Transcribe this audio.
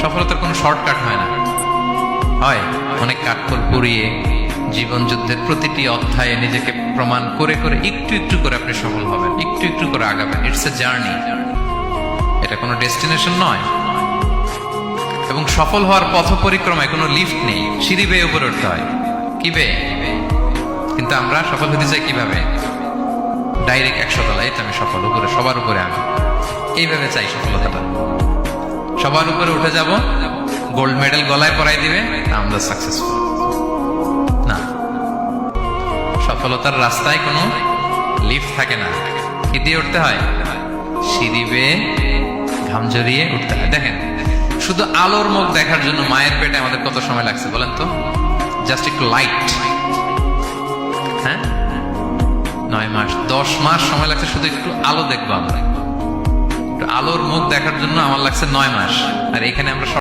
সফলতার কোনো শর্টকাট হয় না, হয় অনেক কাঠখড় পুড়িয়ে জীবন যুদ্ধের প্রতিটি অধ্যায়ে নিজেকে প্রমাণ করে করে একটু একটু করে আপনি সফল হবেন, একটু একটু করে আগাবেন। ইটস এ জার্নি, এটা কোনো ডেস্টিনেশন নয়। এবং সফল হওয়ার পথ পরিক্রমায় কোনো লিফট নেই, সিঁড়ি বেয়ে উপরে উঠতে হয়। কি বেয়ে? কিন্তু আমরা সফল হতে চাই কিভাবে? ডাইরেক্ট 100 তলায় আমি সফল, উপরে সবার উপরে আমি, এইভাবে চাই সফলতাটা। সবার উপরে উঠে যাব, গোল্ড মেডেল গলায় পরাই দিবে, আমরা সাকসেসফুল না। সফলতার রাস্তায় কোনো লিফট থাকে না। কি দিয়ে উঠতে হয়? সিঁড়ি বেয়ে ঘাম জড়িয়ে উঠতে হয়। দেখেন, শুধু আলোর মুখ দেখার জন্য মায়ের পেটে আমাদের কত সময় লাগছে বলেন তো? জাস্ট একটু লাইট, হ্যাঁ, 9 মাস 10 মাস সময় লাগছে শুধু একটু আলো দেখবো আমরা। একটু আলোর মুখ দেখার জন্য আমার লাগছে 9 মাস। আর এখানে আমরা